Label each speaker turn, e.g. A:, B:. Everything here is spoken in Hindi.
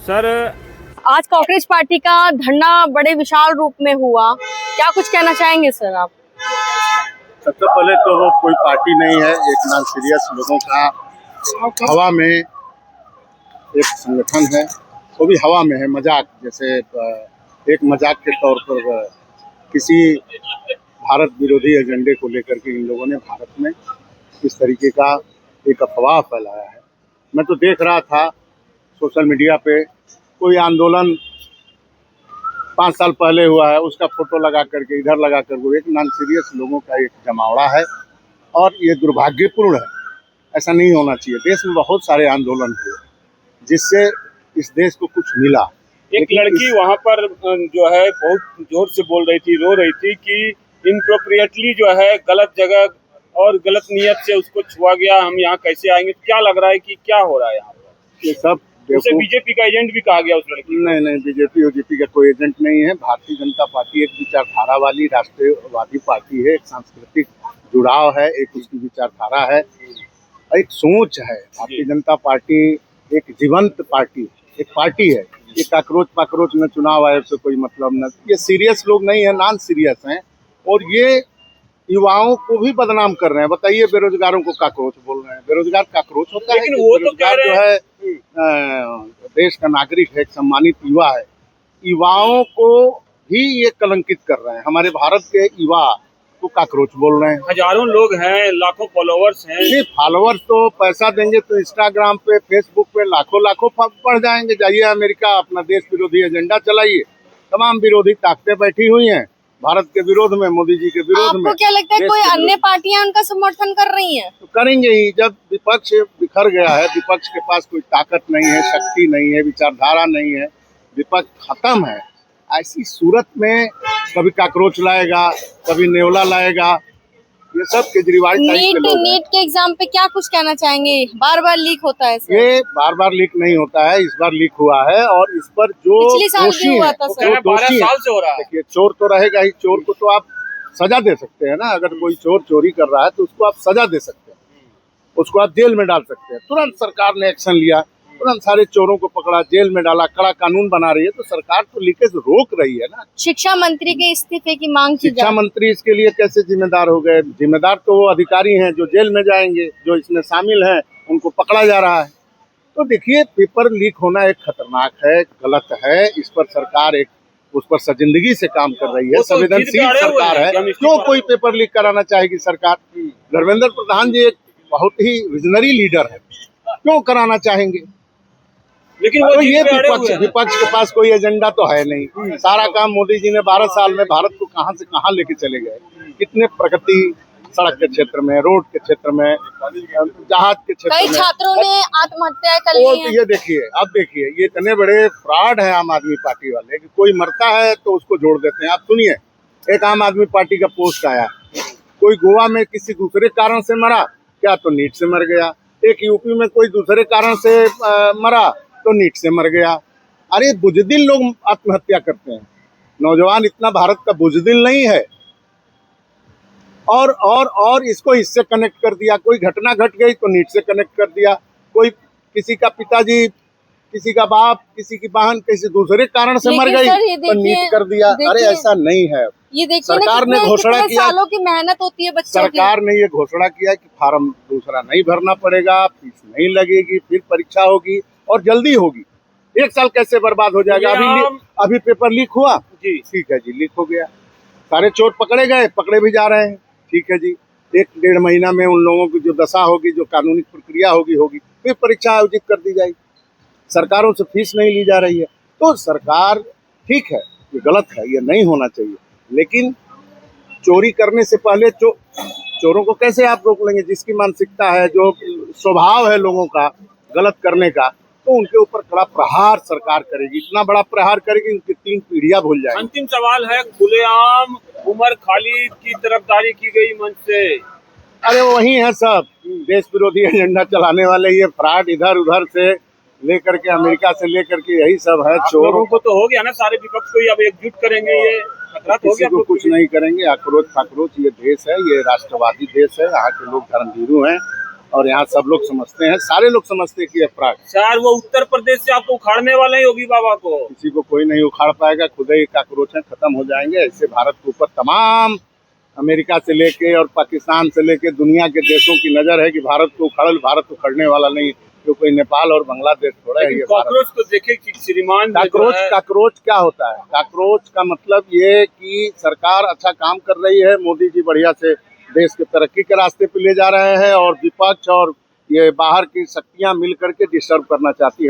A: सर
B: आज कांग्रेस पार्टी का धरना बड़े विशाल रूप में हुआ, क्या कुछ कहना चाहेंगे सर आप?
C: सबसे पहले तो वो कोई पार्टी नहीं है, एक नॉन सीरियस लोगों का हवा में एक संगठन है, वो भी हवा में है, मजाक जैसे एक मजाक के तौर पर किसी भारत विरोधी एजेंडे को लेकर के इन लोगों ने भारत में इस तरीके का एक अफवाह फैलाया है। मैं तो देख रहा था सोशल मीडिया पे कोई आंदोलन 5 साल पहले हुआ है, उसका फोटो लगा करके इधर लगा करके एक नॉन सीरियस लोगों का एक जमावड़ा है और ये दुर्भाग्यपूर्ण है। ऐसा नहीं होना चाहिए। देश में बहुत सारे आंदोलन हुए जिससे इस देश को कुछ मिला।
A: एक लड़की वहाँ पर जो है बहुत जोर से बोल रही थी, रो रही थी कि इनप्रोप्रिएटली जो है गलत जगह और गलत नियत से उसको छुआ गया, हम यहाँ कैसे आएंगे? क्या लग रहा है कि क्या हो रहा है यहाँ पर?
C: ये सब
A: उसे बीजेपी का एजेंट भी कहा गया उस लड़की?
C: नहीं, बीजेपी ओजेपी का कोई एजेंट नहीं है। भारतीय जनता पार्टी एक विचारधारा वाली राष्ट्रवादी पार्टी है, एक सांस्कृतिक जुड़ाव है, एक उसकी विचारधारा है, एक सोच है। भारतीय जनता पार्टी एक जीवंत पार्टी, एक पार्टी है। ये काकरोच में चुनाव आयोग से कोई मतलब न। ये सीरियस लोग नहीं है, नॉन सीरियस हैं और ये युवाओं को भी बदनाम कर रहे हैं। बताइए, बेरोजगारों को काकरोच बोल रहे हैं। बेरोजगार काकरोच होता है?
A: लेकिन वो तो कह रहे
C: जो है देश का नागरिक है, एक सम्मानित युवा है। युवाओं को भी ये कलंकित कर रहे हैं। हमारे भारत के युवा को काकरोच बोल रहे हैं।
A: हजारों लोग हैं, लाखों फॉलोवर्स हैं।
C: ये फॉलोवर्स तो पैसा देंगे तो इंस्टाग्राम पे, फेसबुक पे लाखों बढ़ जाएंगे। जाइए अमेरिका, अपना देश विरोधी एजेंडा चलाइए। तमाम विरोधी ताकतें बैठी हुई हैं भारत के विरोध में, मोदी जी के विरोध में।
B: आपको क्या लगता है कोई अन्य पार्टियां उनका समर्थन कर रही हैं?
C: तो करेंगे ही। जब विपक्ष बिखर गया है, विपक्ष के पास कोई ताकत नहीं है, शक्ति नहीं है, विचारधारा नहीं है, विपक्ष खत्म है, ऐसी सूरत में कभी काकरोच लाएगा, कभी नेवला लाएगा। ये सब केजरीवाल टाइप के लोग हैं।
B: नीट के एग्जाम पे क्या कुछ कहना चाहेंगे? बार बार लीक होता है सर।
C: ये बार लीक नहीं होता है, इस बार लीक हुआ है और इस पर जो दोषी है, देखिए चोर तो रहेगा ही। चोर को तो आप सजा दे सकते हैं ना। अगर कोई चोर चोरी कर रहा है तो उसको आप सजा दे सकते हैं, उसको आप जेल में डाल सकते हैं। तुरंत सरकार ने एक्शन लिया, तुरंत सारे चोरों को पकड़ा, जेल में डाला, कड़ा कानून बना रही है। तो सरकार तो लीकेज रोक रही है ना।
B: शिक्षा मंत्री के इस्तीफे की मांग की
C: शिक्षा मंत्री इसके लिए कैसे जिम्मेदार हो गए? जिम्मेदार तो वो अधिकारी हैं जो जेल में जाएंगे, जो इसमें शामिल हैं, उनको पकड़ा जा रहा है। तो देखिए, पेपर लीक होना एक खतरनाक है, गलत है। इस पर सरकार उस पर सजिंदगी से काम कर रही है। संवेदनशील सरकार है, क्यों कोई पेपर लीक कराना चाहेगी सरकार? धर्मेंद्र प्रधान जी एक बहुत ही विजनरी लीडर है, क्यों कराना चाहेंगे?
A: लेकिन
C: तो ये विपक्ष के पास कोई एजेंडा तो है नहीं। सारा काम मोदी जी ने 12 साल में भारत को कहां से कहां लेके चले गए। कितने प्रगति सड़क के क्षेत्र में, रोड के क्षेत्र में, जहाज के क्षेत्र में।
B: कई छात्रों ने आत्महत्या कर ली है।
C: ये देखिए, अब देखिए, ये इतने बड़े फ्रॉड है आम आदमी पार्टी वाले कि कोई मरता है तो उसको जोड़ देते हैं। आप सुनिए, एक आम आदमी पार्टी का पोस्ट आया, कोई गोवा में किसी दूसरे कारण से मरा क्या, तो नीट से मर गया। एक यूपी में कोई दूसरे कारण से मरा तो नीट से मर गया। अरे बुजदिल लोग आत्महत्या करते हैं, नौजवान इतना भारत का बुजदिल नहीं है। और इसको इससे कनेक्ट कर दिया। कोई घटना घट गई तो नीट से कनेक्ट कर दिया। कोई किसी का पिताजी, किसी का बाप, किसी की बहन किसी दूसरे कारण से मर गई तो नीट कर दिया। अरे ऐसा नहीं है।
B: ये देखिए,
C: सरकार ने घोषणा किया,
B: सालों की मेहनत होती है बच्चों की।
C: सरकार ने ये घोषणा किया कि फार्म दूसरा नहीं भरना पड़ेगा, फीस नहीं लगेगी, फिर परीक्षा होगी और जल्दी होगी। 1 साल कैसे बर्बाद हो जाएगा? अभी पेपर लीक हुआ जी, ठीक है जी, लीक हो गया, सारे चोर पकड़े गए, पकड़े भी जा रहे हैं, ठीक है जी। 1-1.5 महीना में उन लोगों की जो दशा होगी, जो कानूनी प्रक्रिया होगी, फिर परीक्षा आयोजित कर दी जाएगी। सरकारों से फीस नहीं ली जा रही है। तो सरकार ठीक है, ये गलत है, ये नहीं होना चाहिए। लेकिन चोरी करने से पहले चोरों को कैसे आप रोक लेंगे? जिसकी मानसिकता है, जो स्वभाव है लोगों का गलत करने का, तो उनके ऊपर कड़ा प्रहार सरकार करेगी। इतना बड़ा प्रहार करेगी उनकी 3 पीढ़ियां भूल जाएंगी।
A: अंतिम सवाल है, खुलेआम उमर खालिद की तरफदारी की गई मंच से।
C: अरे वही है सब देश विरोधी एजेंडा चलाने वाले, ये फ्रॉड इधर उधर से लेकर के, अमेरिका से लेकर के, यही सब है। चोरों
A: को तो हो गया ना, सारे विपक्ष को अब एकजुट करेंगे, ये खतरा तो हो गया।
C: को कुछ नहीं करेंगे। आक्रोश फाक्रोच, ये देश है, ये राष्ट्रवादी देश है, यहाँ के लोग धर्मभीरू हैं। और यहाँ सब लोग समझते हैं, सारे लोग समझते हैं कि अपराध है।
A: सर वो उत्तर प्रदेश से आपको उखाड़ने वाले हैं योगी बाबा को।
C: किसी को कोई नहीं उखाड़ पाएगा, खुद ही काकरोच हैं, खत्म हो जाएंगे। ऐसे भारत के ऊपर तमाम अमेरिका से लेके और पाकिस्तान से लेके दुनिया के देशों की नजर है कि भारत को उखड़ने वाला नहीं, जो कोई नेपाल और बांग्लादेश थोड़ा है। ये
A: कॉकरोच तो देखे कि श्रीमान
C: काकरोच क्या होता है? काकरोच का मतलब ये कि सरकार अच्छा काम कर रही है, मोदी जी बढ़िया से देश के तरक्की के रास्ते पे ले जा रहे हैं और विपक्ष और ये बाहर की शक्तियां मिल करके डिस्टर्ब करना चाहती है।